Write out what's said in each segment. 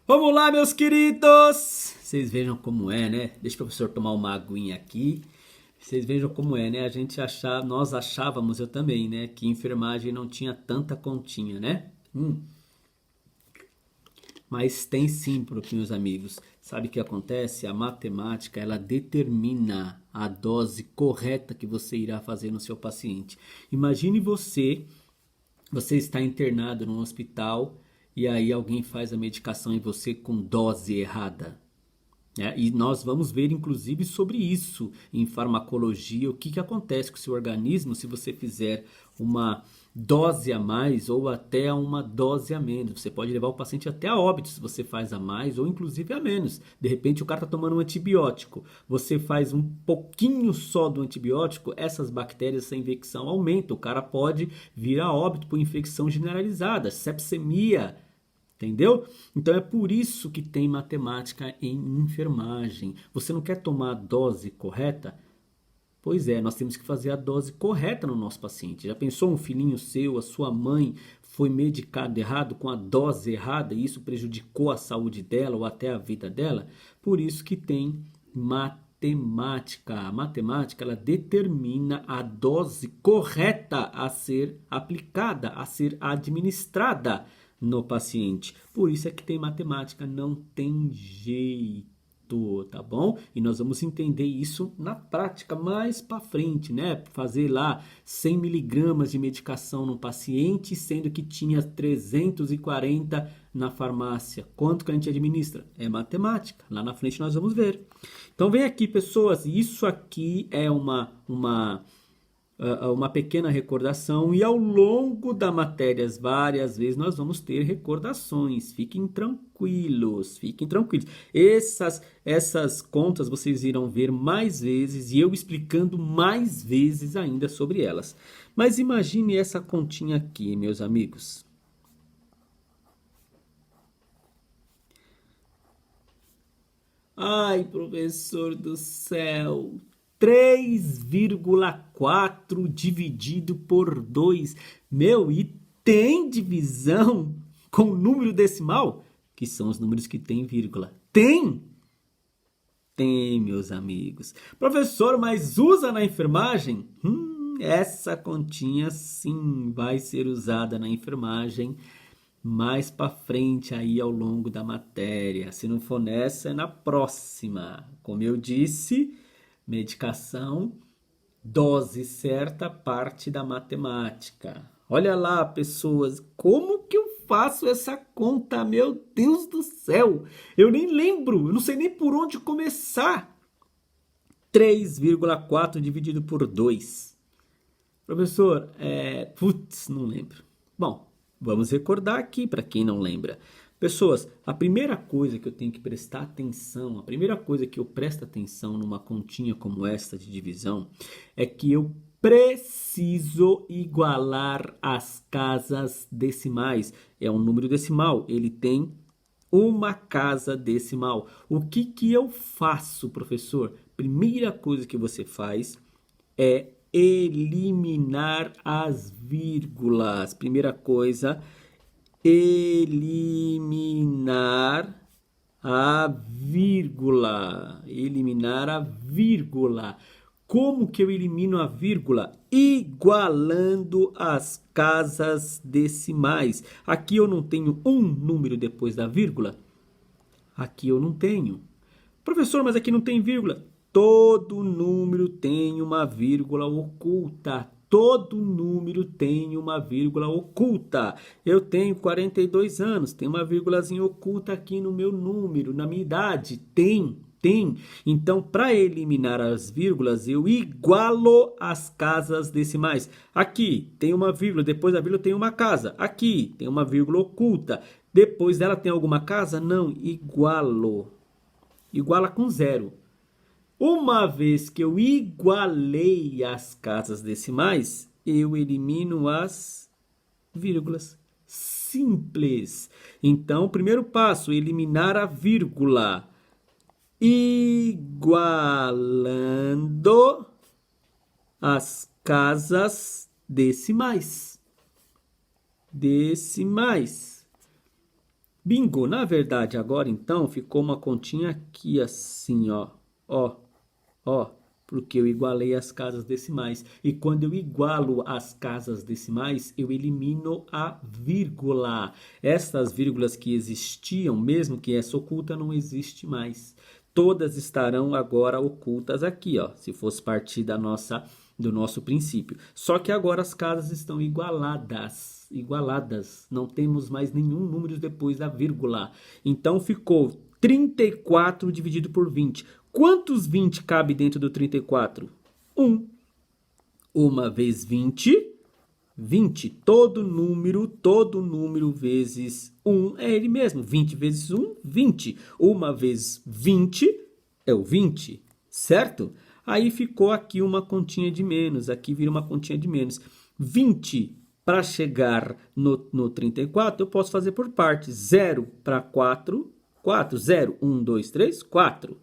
Vamos lá, meus queridos! Vocês vejam como é, né? Deixa o professor tomar uma aguinha aqui. Vocês vejam como é, né? Nós achávamos, eu também, né? Que enfermagem não tinha tanta continha, né? Mas tem sim, meus amigos. Sabe o que acontece? A matemática, ela determina a dose correta que você irá fazer no seu paciente. Imagine você está internado num hospital e aí alguém faz a medicação em você com dose errada. E nós vamos ver, inclusive, sobre isso em farmacologia, o que acontece com o seu organismo se você fizer uma dose a mais ou até uma dose a menos. Você pode levar o paciente até a óbito se você faz a mais ou inclusive a menos. De repente o cara está tomando um antibiótico, você faz um pouquinho só do antibiótico, essas bactérias, essa infecção aumenta. O cara pode vir a óbito por infecção generalizada, sepsemia. Entendeu? Então é por isso que tem matemática em enfermagem. Você não quer tomar a dose correta? Pois é, nós temos que fazer a dose correta no nosso paciente. Já pensou um filhinho seu, a sua mãe foi medicado errado com a dose errada e isso prejudicou a saúde dela ou até a vida dela? Por isso que tem matemática. A matemática, ela determina a dose correta a ser aplicada, a ser administrada no paciente. Por isso é que tem matemática, não tem jeito, tá bom? E nós vamos entender isso na prática mais para frente, né? Fazer lá 100 miligramas de medicação no paciente, sendo que tinha 340 na farmácia. Quanto que a gente administra? É matemática. Lá na frente nós vamos ver. Então vem aqui, pessoas, isso aqui é uma pequena recordação e ao longo da matéria várias vezes nós vamos ter recordações. Fiquem tranquilos, fiquem tranquilos. Essas contas vocês irão ver mais vezes e eu explicando mais vezes ainda sobre elas. Mas imagine essa continha aqui, meus amigos. Ai, professor do céu. 3,4 dividido por 2. Meu, e tem divisão com número decimal? Que são os números que tem vírgula. Tem? Tem, meus amigos. Professor, mas usa na enfermagem? Essa continha sim vai ser usada na enfermagem mais para frente aí ao longo da matéria. Se não for nessa, é na próxima. Como eu disse, medicação, dose certa, parte da matemática. Olha lá, pessoas, como que eu faço essa conta? Meu Deus do céu! Eu nem lembro, eu não sei nem por onde começar. 3,4 dividido por 2. Professor, putz, não lembro. Bom, vamos recordar aqui para quem não lembra. Pessoas, a primeira coisa que eu tenho que prestar atenção, a primeira coisa que eu presto atenção numa continha como esta de divisão, é que eu preciso igualar as casas decimais. É um número decimal, ele tem uma casa decimal. O que eu faço, professor? Primeira coisa que você faz é eliminar as vírgulas. Primeira coisa, eliminar a vírgula. Eliminar a vírgula. Como que eu elimino a vírgula? Igualando as casas decimais. Aqui eu não tenho um número depois da vírgula? Aqui eu não tenho. Professor, mas aqui não tem vírgula. Todo número tem uma vírgula oculta. Todo número tem uma vírgula oculta. Eu tenho 42 anos, tem uma vírgulazinha oculta aqui no meu número, na minha idade. Tem. Então, para eliminar as vírgulas, eu igualo as casas decimais. Aqui tem uma vírgula, depois da vírgula tem uma casa. Aqui tem uma vírgula oculta. Depois dela tem alguma casa? Não, igualo. Iguala com zero. Uma vez que eu igualei as casas decimais, eu elimino as vírgulas. Simples. Então, primeiro passo, eliminar a vírgula. Igualando as casas decimais. Bingo! Na verdade, agora então ficou uma continha aqui assim, ó. Ó, porque eu igualei as casas decimais. E quando eu igualo as casas decimais, eu elimino a vírgula. Estas vírgulas que existiam, mesmo que essa oculta, não existe mais. Todas estarão agora ocultas aqui, ó, se fosse partir do nosso princípio. Só que agora as casas estão igualadas. Não temos mais nenhum número depois da vírgula. Então ficou 34 dividido por 20. Quantos 20 cabe dentro do 34? 1. 1 vezes 20, 20. Todo número vezes 1 é ele mesmo. 20 vezes 1, 20. 1 vezes 20 é o 20, certo? Aí ficou aqui uma continha de menos. Aqui vira uma continha de menos. 20 para chegar no 34, eu posso fazer por partes. 0 para 4, 4. 0, 1, 2, 3, 4.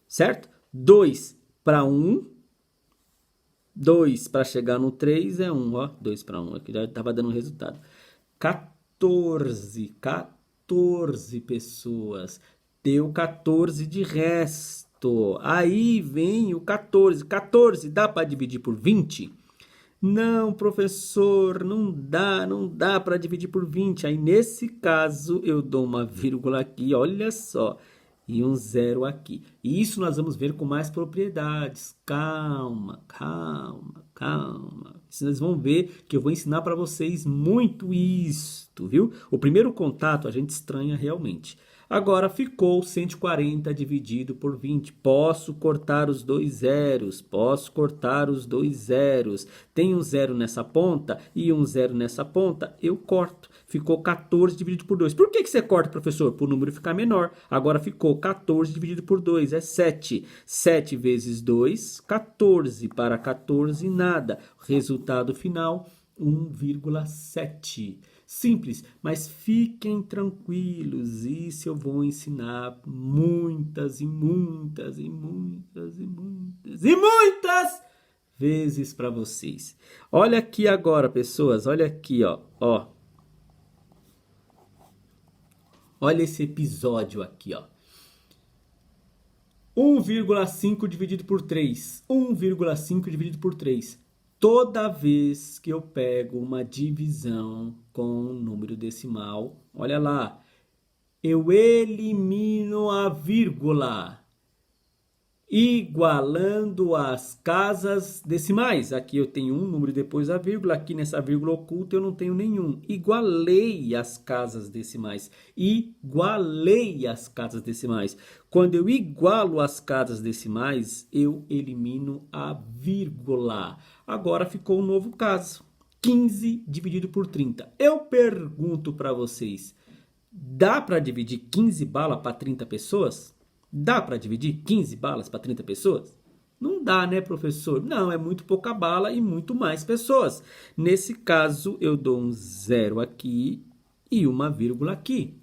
Certo? 2 para 1. 2 para chegar no 3 é 1. Ó, 2 para 1. Aqui já estava dando resultado. 14 pessoas. Deu 14 de resto. Aí vem o 14. 14 dá para dividir por 20? Não, professor, não dá para dividir por 20. Aí, nesse caso, eu dou uma vírgula aqui, olha só, e um 0 aqui. E isso nós vamos ver com mais propriedades. Calma. Vocês vão ver que eu vou ensinar para vocês muito isto, viu? O primeiro contato a gente estranha realmente. Agora ficou 140 dividido por 20. Posso cortar os dois zeros. Tem um 0 nessa ponta e um 0 nessa ponta. Eu corto. Ficou 14 dividido por 2. Por que você corta, professor? Para o número ficar menor. Agora ficou 14 dividido por 2. É 7. 7 vezes 2, 14. Para 14, nada. Resultado final, 1,7. Simples, mas fiquem tranquilos, isso eu vou ensinar muitas vezes para vocês. Olha aqui agora, pessoas, olha aqui, ó. Olha esse episódio aqui, ó. 1,5 dividido por 3. 1,5 dividido por 3. Toda vez que eu pego uma divisão com um número decimal, olha lá, eu elimino a vírgula, igualando as casas decimais. Aqui eu tenho um número depois da vírgula, aqui nessa vírgula oculta eu não tenho nenhum. Igualei as casas decimais. Quando eu igualo as casas decimais, eu elimino a vírgula. Agora ficou um novo caso. 15 dividido por 30. Eu pergunto para vocês, dá para dividir 15 balas para 30 pessoas? Dá para dividir 15 balas para 30 pessoas? Não dá, né, professor? Não, é muito pouca bala e muito mais pessoas. Nesse caso, eu dou um 0 aqui e uma vírgula aqui.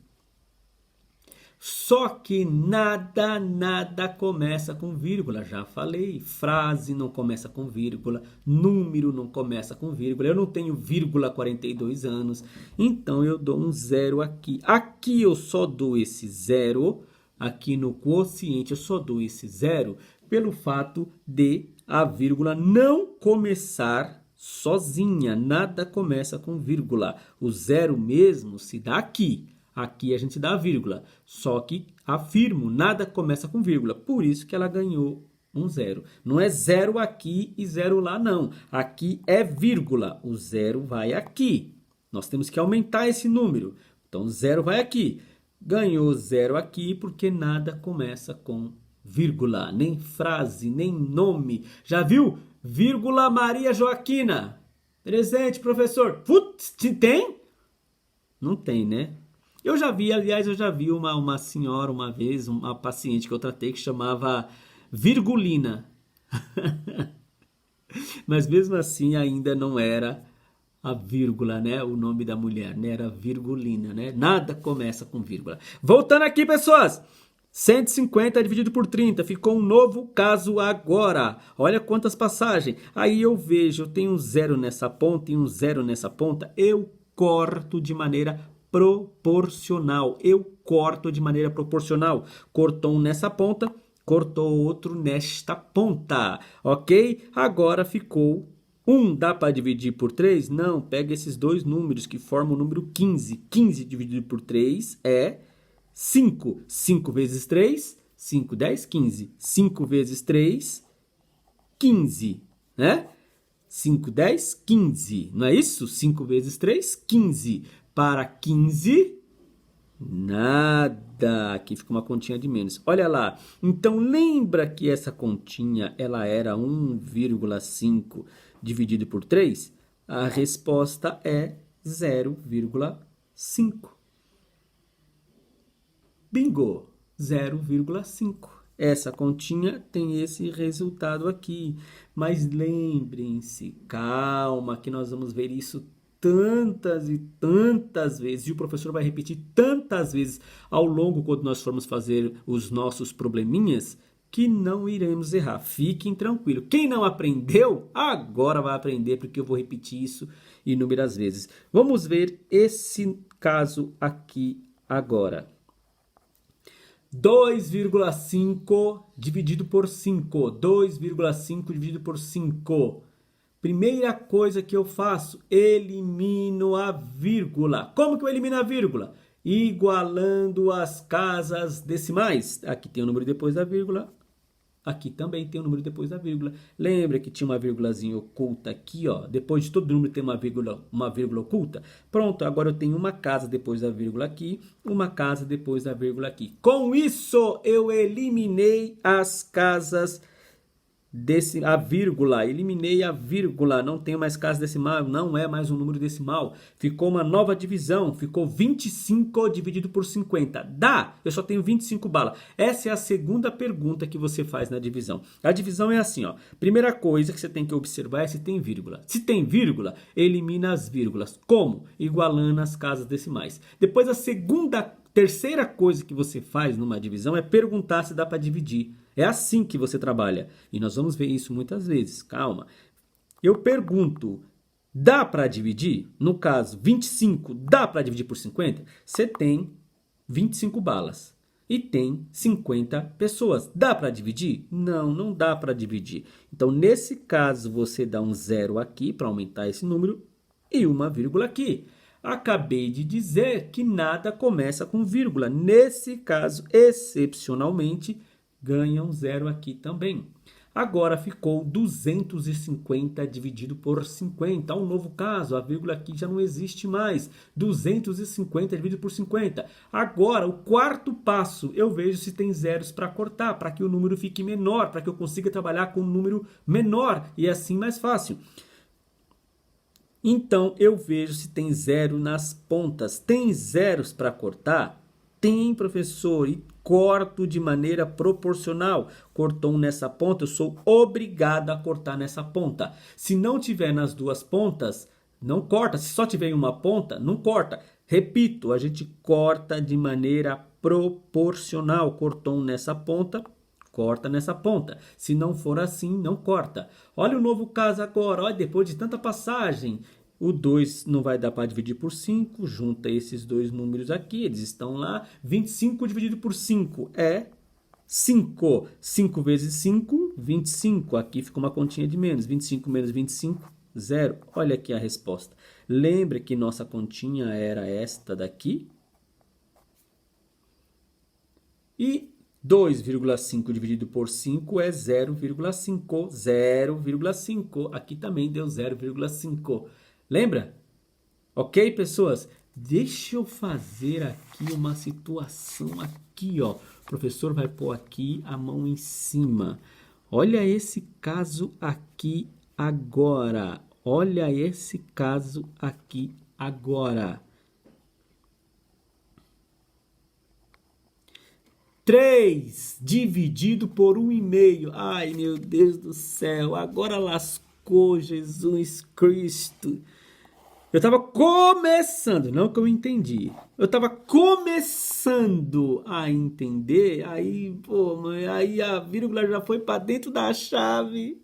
Só que nada começa com vírgula, já falei. Frase não começa com vírgula, número não começa com vírgula. Eu não tenho vírgula 42 anos, então eu dou um 0 aqui. Aqui eu só dou esse 0, aqui no quociente eu só dou esse 0 pelo fato de a vírgula não começar sozinha. Nada começa com vírgula. O 0 mesmo se dá aqui. Aqui a gente dá a vírgula, só que afirmo, nada começa com vírgula, por isso que ela ganhou um 0. Não é 0 aqui e 0 lá, não. Aqui é vírgula, o 0 vai aqui. Nós temos que aumentar esse número, então 0 vai aqui. Ganhou 0 aqui porque nada começa com vírgula, nem frase, nem nome. Já viu? Vírgula Maria Joaquina. Presente, professor. Putz, tem? Não tem, né? Eu já vi uma senhora uma vez, uma paciente que eu tratei que chamava Virgulina. Mas mesmo assim ainda não era a vírgula, né? O nome da mulher, né? Era Virgulina, né? Nada começa com vírgula. Voltando aqui, pessoas. 150 dividido por 30. Ficou um novo caso agora. Olha quantas passagens. Aí eu vejo, eu tenho um 0 nessa ponta e um 0 nessa ponta. Eu corto de maneira proporcional. Eu corto de maneira proporcional. Cortou um nessa ponta, cortou outro nesta ponta, ok? Agora ficou 1. Dá para dividir por 3? Não, pega esses dois números que formam o número 15. 15 dividido por 3 é 5. 5 vezes 3, 5, 10, 15. 5 vezes 3, 15, né? 5, 10, 15. Não é isso? 5 vezes 3, 15. Para 15, nada. Aqui fica uma continha de menos. Olha lá. Então, lembra que essa continha ela era 1,5 dividido por 3? A resposta é 0,5. Bingo! 0,5. Essa continha tem esse resultado aqui. Mas lembrem-se, calma, que nós vamos ver isso tantas e tantas vezes. E o professor vai repetir tantas vezes ao longo quando nós formos fazer os nossos probleminhas, que não iremos errar. Fiquem tranquilos. Quem não aprendeu, agora vai aprender, porque eu vou repetir isso inúmeras vezes. Vamos ver esse caso aqui agora. 2,5 dividido por 5. 2,5 dividido por 5. Primeira coisa que eu faço, elimino a vírgula. Como que eu elimino a vírgula? Igualando as casas decimais. Aqui tem o número depois da vírgula. Aqui também tem um número depois da vírgula. Lembra que tinha uma vírgulazinha oculta aqui, ó. Depois de todo número tem uma vírgula oculta. Pronto, agora eu tenho uma casa depois da vírgula aqui, uma casa depois da vírgula aqui. Com isso, eu eliminei as casas a vírgula, eliminei a vírgula, não tenho mais casa decimal, não é mais um número decimal. Ficou uma nova divisão, ficou 25 dividido por 50. Dá, eu só tenho 25 balas. Essa é a segunda pergunta que você faz na divisão. A divisão é assim, ó. Primeira coisa que você tem que observar é se tem vírgula. Se tem vírgula, elimina as vírgulas. Como? Igualando as casas decimais. Depois terceira coisa que você faz numa divisão é perguntar se dá para dividir. É assim que você trabalha. E nós vamos ver isso muitas vezes. Calma. Eu pergunto, dá para dividir? No caso, 25, dá para dividir por 50? Você tem 25 balas e tem 50 pessoas. Dá para dividir? Não, não dá para dividir. Então, nesse caso, você dá um zero aqui para aumentar esse número e uma vírgula aqui. Acabei de dizer que nada começa com vírgula. Nesse caso, excepcionalmente, ganha um zero aqui também. Agora ficou 250 dividido por 50. Há um novo caso, a vírgula aqui já não existe mais. 250 dividido por 50. Agora, o quarto passo, eu vejo se tem zeros para cortar, para que o número fique menor, para que eu consiga trabalhar com um número menor e assim mais fácil. Então, eu vejo se tem zero nas pontas. Tem zeros para cortar? Tem, professor, e corto de maneira proporcional. Cortou um nessa ponta, eu sou obrigado a cortar nessa ponta. Se não tiver nas duas pontas, não corta. Se só tiver em uma ponta, não corta. Repito, a gente corta de maneira proporcional. Cortou um nessa ponta, corta nessa ponta. Se não for assim, não corta. Olha o novo caso agora. Olha, depois de tanta passagem, o 2 não vai dar para dividir por 5. Junta esses dois números aqui, eles estão lá. 25 dividido por 5 é 5. 5 vezes 5, 25. Aqui fica uma continha de menos. 25 menos 25, 0. Olha aqui a resposta. Lembra que nossa continha era esta daqui? E 2,5 dividido por 5 é 0,5. 0,5. Aqui também deu 0,5. Lembra? Ok, pessoas? Deixa eu fazer aqui uma situação aqui, ó. O professor vai pôr aqui a mão em cima. Olha esse caso aqui agora. Olha esse caso aqui agora. 3 dividido por 1,5. Ai, meu Deus do céu. Agora lascou, Jesus Cristo. Eu estava começando, não que eu entendi. Eu estava começando a entender. Aí, pô, mãe, aí a vírgula já foi para dentro da chave.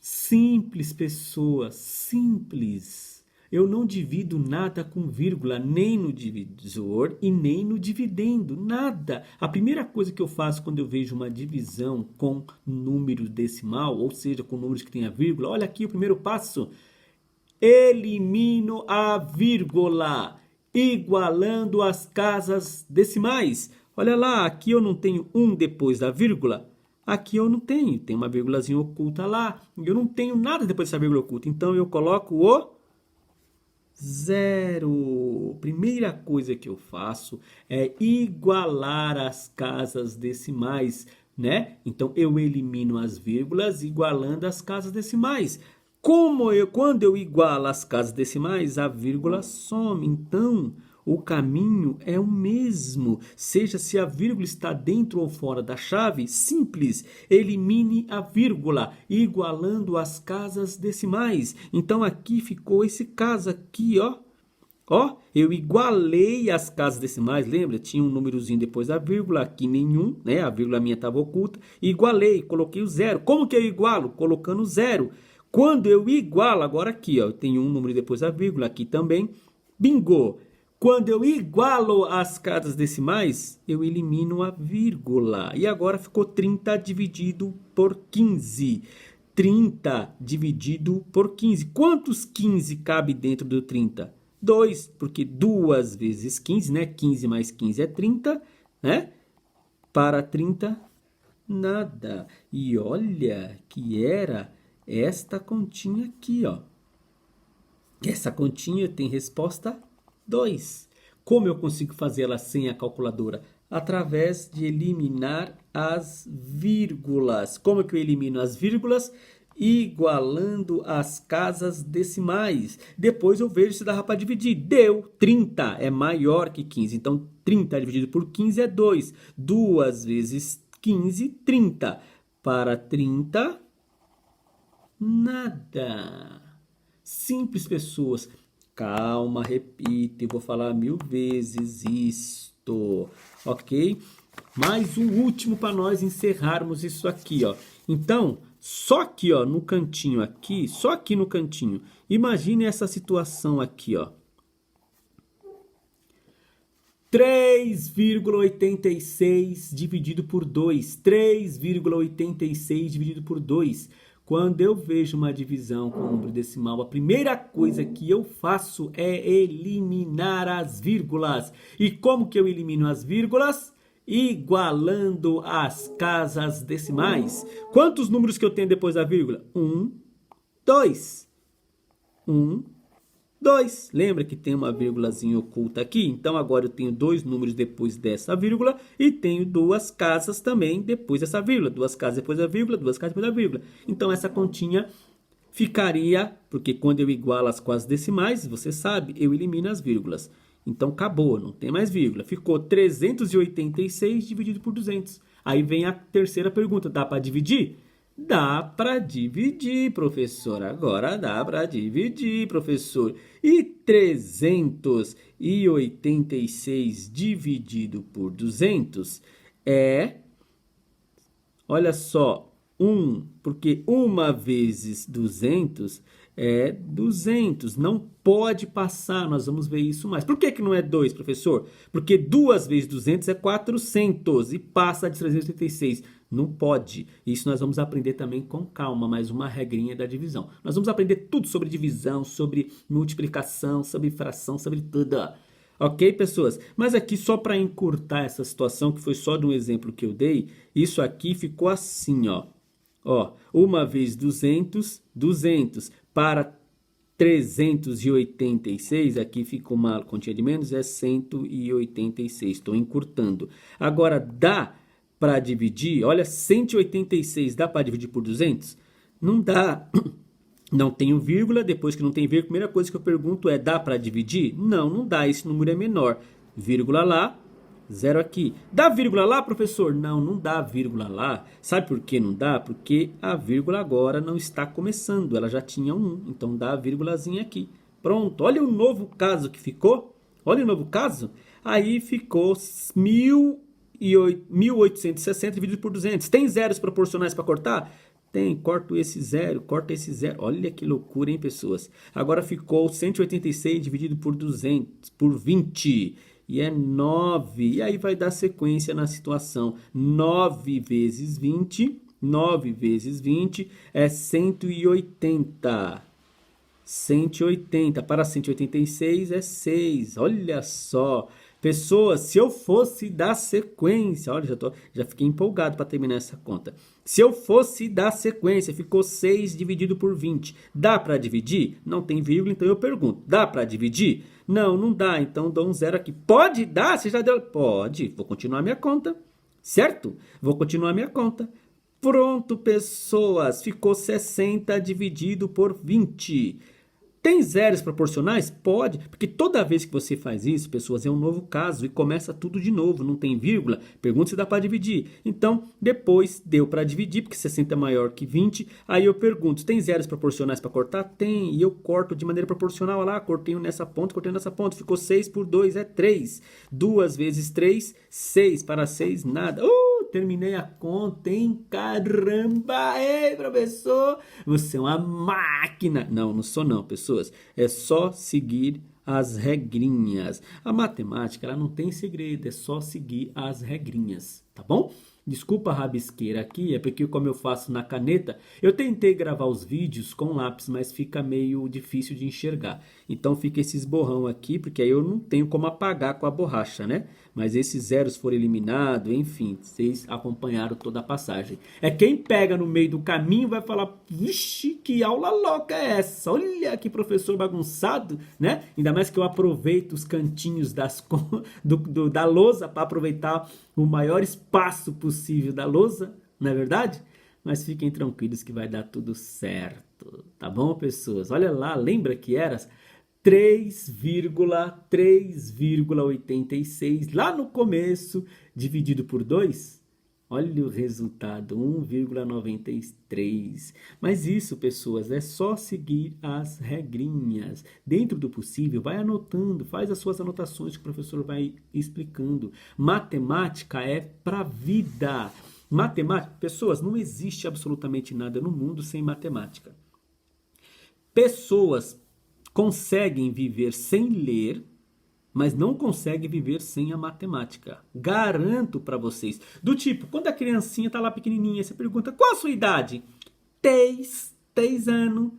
Simples, pessoas, simples. eu não divido nada com vírgula, nem no divisor e nem no dividendo, nada. A primeira coisa que eu faço quando eu vejo uma divisão com número decimal, ou seja, com números que tem a vírgula, olha aqui o primeiro passo, elimino a vírgula, igualando as casas decimais. Olha lá, aqui eu não tenho 1 depois da vírgula. Aqui eu não tenho, tem uma vírgulazinha oculta lá. Eu não tenho nada depois dessa vírgula oculta. Então eu coloco o 0. Primeira coisa que eu faço é igualar as casas decimais, né? Então eu elimino as vírgulas igualando as casas decimais. Quando eu igualo as casas decimais, a vírgula some. Então, o caminho é o mesmo. Seja se a vírgula está dentro ou fora da chave, simples. Elimine a vírgula, igualando as casas decimais. Então, aqui ficou esse caso aqui, ó. Ó, eu igualei as casas decimais, lembra? Tinha um númerozinho depois da vírgula, aqui nenhum, né? A vírgula minha estava oculta. Igualei, coloquei o 0. Como que eu igualo? Colocando 0. Quando eu igualo, agora aqui, ó, eu tenho um número depois da vírgula, aqui também. Bingo! Quando eu igualo as casas decimais, eu elimino a vírgula. E agora ficou 30 dividido por 15. 30 dividido por 15. Quantos 15 cabe dentro do 30? 2, porque 2 vezes 15, né? 15 mais 15 é 30, né? Para 30, nada. E olha que era esta continha aqui, ó. Essa continha tem resposta 2. Como eu consigo fazer ela sem a calculadora? Através de eliminar as vírgulas. Como que eu elimino as vírgulas? Igualando as casas decimais. Depois eu vejo se dá para dividir. Deu 30, é maior que 15. Então 30 dividido por 15 é 2. 2 vezes 15, 30. Para 30, nada. Simples, pessoas. Calma, repita, eu vou falar 1000 vezes isto, ok? Mais um último para nós encerrarmos isso aqui, ó. Então, só aqui, ó, no cantinho aqui, só aqui no cantinho. Imagine essa situação aqui, ó. 3,86 dividido por 2. 3,86 dividido por 2. Quando eu vejo uma divisão com número decimal, a primeira coisa que eu faço é eliminar as vírgulas. E como que eu elimino as vírgulas? Igualando as casas decimais. Quantos números que eu tenho depois da vírgula? 1, 2. 1, 2. Lembra que tem uma vírgulazinha oculta aqui? Então agora eu tenho 2 números depois dessa vírgula e tenho 2 casas também depois dessa vírgula. 2 casas depois da vírgula, 2 casas depois da vírgula. Então essa continha ficaria, porque quando eu igualo as casas decimais, você sabe, eu elimino as vírgulas. Então acabou, não tem mais vírgula. Ficou 386 dividido por 200. Aí vem a terceira pergunta, dá para dividir? Dá para dividir, professor. Agora dá para dividir, professor. E 386 dividido por 200 é, olha só, 1, porque 1 vezes 200 é 200. Não pode passar, nós vamos ver isso mais. Por que não é 2, professor? Porque 2 vezes 200 é 400 e passa de 386. Não pode. Isso nós vamos aprender também com calma, mais uma regrinha da divisão. Nós vamos aprender tudo sobre divisão, sobre multiplicação, sobre fração, sobre tudo. Ok, pessoas? Mas aqui só para encurtar essa situação, que foi só de um exemplo que eu dei, isso aqui ficou assim, ó. Ó, 1 vezes 200, 200 para 386, aqui fica uma continha de menos, é 186. Estou encurtando. Agora, dá para dividir, olha, 186 dá para dividir por 200? Não dá. Não tem vírgula, depois que não tem vírgula, a primeira coisa que eu pergunto é, dá para dividir? Não, não dá, esse número é menor. Vírgula lá, 0 aqui. Dá vírgula lá, professor? Não, não dá vírgula lá. Sabe por que não dá? Porque a vírgula agora não está começando, ela já tinha 1, então dá a vírgulazinha aqui. Pronto, olha o novo caso que ficou. Olha o novo caso. Aí ficou 1860 dividido por 200. Tem zeros proporcionais para cortar? Tem, corto esse zero, corta esse zero. Olha que loucura, hein, pessoas? Agora ficou 186 dividido por 200, por 20. E é 9. E aí vai dar sequência na situação. 9 vezes 20. 9 vezes 20 é 180. 180 para 186 é 6. Olha só. Pessoas, se eu fosse dar sequência, olha, já fiquei empolgado para terminar essa conta. Se eu fosse dar sequência, ficou 6 dividido por 20. Dá para dividir? Não tem vírgula, então eu pergunto. Dá para dividir? Não, não dá, então dou um zero aqui. Pode dar? Você já deu? Pode. Vou continuar minha conta. Certo? Vou continuar minha conta. Pronto, pessoas. Ficou 60 dividido por 20. Tem zeros proporcionais? Pode, porque toda vez que você faz isso, pessoas, é um novo caso e começa tudo de novo, não tem vírgula. Pergunta se dá para dividir. Então, depois deu para dividir, porque 60 é maior que 20. Aí eu pergunto, tem zeros proporcionais para cortar? Tem, e eu corto de maneira proporcional. Olha lá, cortei um nessa ponta, cortei nessa ponta. Ficou 6 por 2 é 3. 2 vezes 3, 6. Para 6, nada. Terminei a conta, hein? Caramba! Ei, professor! Você é uma máquina! Não, não sou não, pessoas. É só seguir as regrinhas. A matemática, ela não tem segredo, é só seguir as regrinhas, tá bom? Desculpa a rabisqueira aqui, é porque como eu faço na caneta, eu tentei gravar os vídeos com lápis, mas fica meio difícil de enxergar. Então fica esses borrão aqui, porque aí eu não tenho como apagar com a borracha, né? Mas esses zeros foram eliminados, enfim, vocês acompanharam toda a passagem. É quem pega no meio do caminho vai falar, vixe, que aula louca é essa? Olha que professor bagunçado, né? Ainda mais que eu aproveito os cantinhos da lousa para aproveitar o maior espaço possível da lousa, não é verdade? Mas fiquem tranquilos que vai dar tudo certo, tá bom, pessoas? Olha lá, lembra que era 3,86 lá no começo, dividido por 2? Olha o resultado, 1,93. Mas isso, pessoas, é só seguir as regrinhas. Dentro do possível, vai anotando, faz as suas anotações que o professor vai explicando. Matemática é para vida. Matemática, pessoas, não existe absolutamente nada no mundo sem matemática. Pessoas conseguem viver sem ler, mas não conseguem viver sem a matemática. Garanto para vocês. Do tipo, quando a criancinha tá lá pequenininha, você pergunta, qual a sua idade? 3 anos,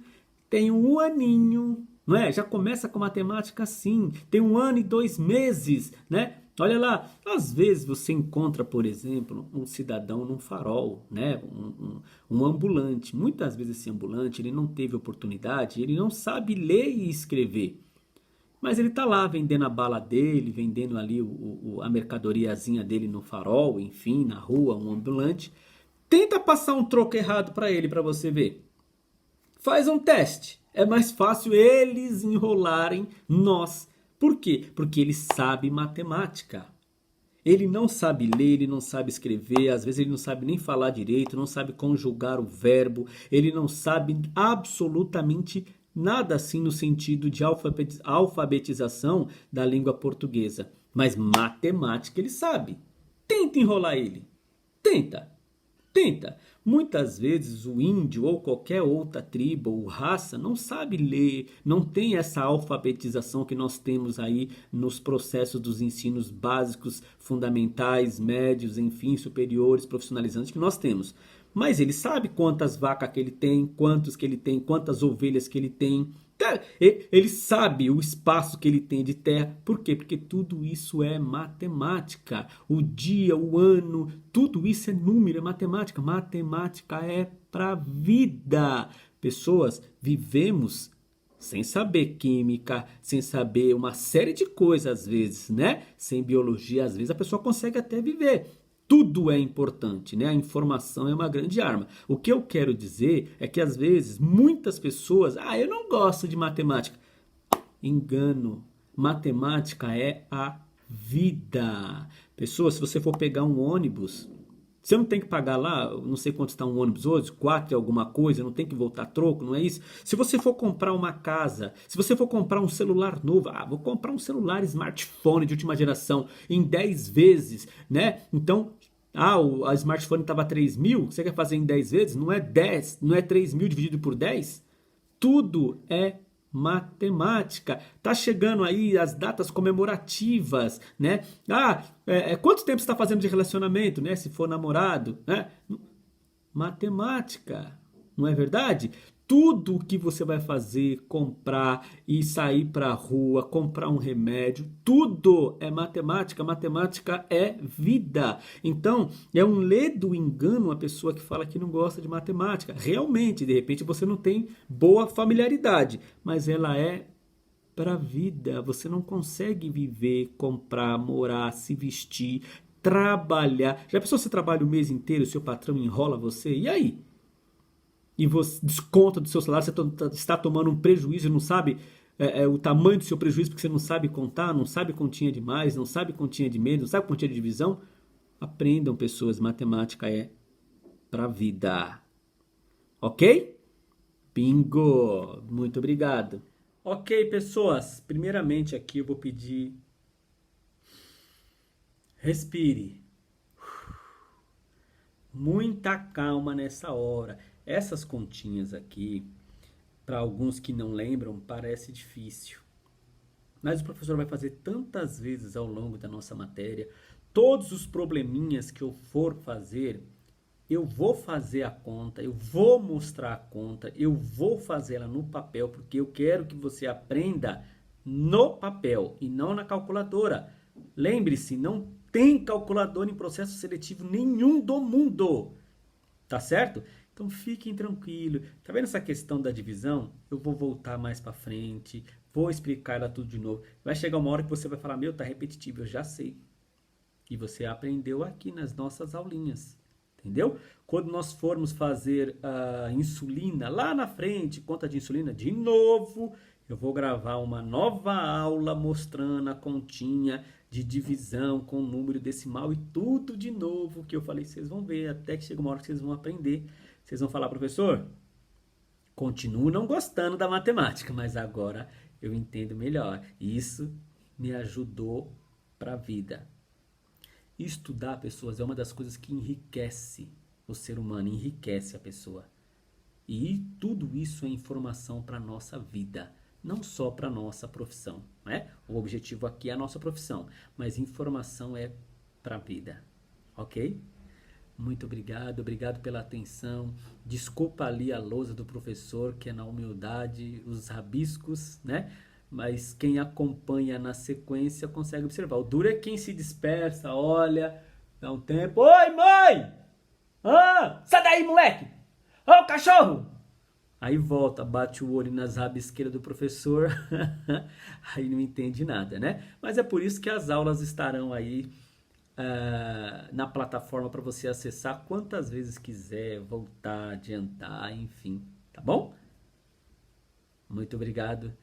tenho 1 aninho, não é? Já começa com matemática assim, tem 1 ano e 2 meses, né? Olha lá, às vezes você encontra, por exemplo, um cidadão num farol, né? Um ambulante. Muitas vezes esse ambulante ele não teve oportunidade, ele não sabe ler e escrever. Mas ele está lá vendendo a bala dele, vendendo ali a mercadoriazinha dele no farol, enfim, na rua, um ambulante. Tenta passar um troco errado para ele, para você ver. Faz um teste. É mais fácil eles enrolarem nós. Por quê? Porque ele sabe matemática. Ele não sabe ler, ele não sabe escrever, às vezes ele não sabe nem falar direito, não sabe conjugar o verbo, ele não sabe absolutamente nada assim no sentido de alfabetização da língua portuguesa. Mas matemática ele sabe. Tenta enrolar ele. Tenta. Tenta. Muitas vezes o índio ou qualquer outra tribo ou raça não sabe ler, não tem essa alfabetização que nós temos aí nos processos dos ensinos básicos, fundamentais, médios, enfim, superiores, profissionalizantes que nós temos. Mas ele sabe quantas vacas que ele tem, quantos que ele tem, quantas ovelhas que ele tem. Ele sabe o espaço que ele tem de terra. Por quê? Porque tudo isso é matemática. O dia, o ano, tudo isso é número, é matemática. Matemática é para vida. Pessoas, vivemos sem saber química, sem saber uma série de coisas às vezes, né? Sem biologia, às vezes a pessoa consegue até viver. Tudo é importante, né? A informação é uma grande arma. O que eu quero dizer é que às vezes muitas pessoas, eu não gosto de matemática. Engano. Matemática é a vida. Pessoas, se você for pegar um ônibus, você não tem que pagar lá, não sei quanto está um ônibus hoje, 4 e alguma coisa, não tem que voltar troco, não é isso? Se você for comprar uma casa, se você for comprar um celular novo, vou comprar um celular smartphone de última geração em 10 vezes, né? Então, Ah, a smartphone estava 3.000, você quer fazer em 10 vezes? Não é 10, não é 3.000 dividido por 10? Tudo é matemática. Tá chegando aí as datas comemorativas, né? Ah, quanto tempo você está fazendo de relacionamento, né? Se for namorado, né? Matemática, não é verdade? Tudo que você vai fazer, comprar e sair para a rua, comprar um remédio, tudo é matemática. Matemática é vida. Então, é um ledo engano a pessoa que fala que não gosta de matemática. Realmente, de repente, você não tem boa familiaridade, mas ela é para a vida. Você não consegue viver, comprar, morar, se vestir, trabalhar. Já pensou se você trabalha o mês inteiro, o seu patrão enrola você? E aí? E você desconta do seu salário, você está tomando um prejuízo e não sabe o tamanho do seu prejuízo porque você não sabe contar, não sabe continha de mais, não sabe continha de menos, não sabe continha de divisão. Aprendam, pessoas, matemática é pra vida. Ok? Bingo! Muito obrigado. Ok, pessoas, primeiramente aqui eu vou pedir, respire. Muita calma nessa hora. Essas continhas aqui, para alguns que não lembram, parece difícil. Mas o professor vai fazer tantas vezes ao longo da nossa matéria, todos os probleminhas que eu for fazer, eu vou fazer a conta, eu vou mostrar a conta, eu vou fazer ela no papel, porque eu quero que você aprenda no papel e não na calculadora. Lembre-se, não tem calculadora em processo seletivo nenhum do mundo. Tá certo? Então fiquem tranquilos. Tá vendo essa questão da divisão? Eu vou voltar mais pra frente, vou explicar ela tudo de novo. Vai chegar uma hora que você vai falar: meu, tá repetitivo, eu já sei. E você aprendeu aqui nas nossas aulinhas. Entendeu? Quando nós formos fazer a insulina lá na frente, conta de insulina, de novo, eu vou gravar uma nova aula mostrando a continha de divisão com número decimal e tudo de novo que eu falei, vocês vão ver, até que chega uma hora que vocês vão aprender. Vocês vão falar: professor, continuo não gostando da matemática, mas agora eu entendo melhor. E isso me ajudou para a vida. Estudar, pessoas, é uma das coisas que enriquece o ser humano, enriquece a pessoa. E tudo isso é informação para a nossa vida, não só para a nossa profissão, né? O objetivo aqui é a nossa profissão, mas informação é para a vida, ok? Muito obrigado, obrigado pela atenção. Desculpa ali a lousa do professor, que é na humildade, os rabiscos, né? Mas quem acompanha na sequência consegue observar. O duro é quem se dispersa, olha, dá um tempo. Oi, mãe! Ah, sai daí, moleque! Ô, cachorro! Aí volta, bate o olho nas rabisqueiras do professor, aí não entende nada, né? Mas é por isso que as aulas estarão aí na plataforma para você acessar quantas vezes quiser, voltar, adiantar, enfim, tá bom? Muito obrigado.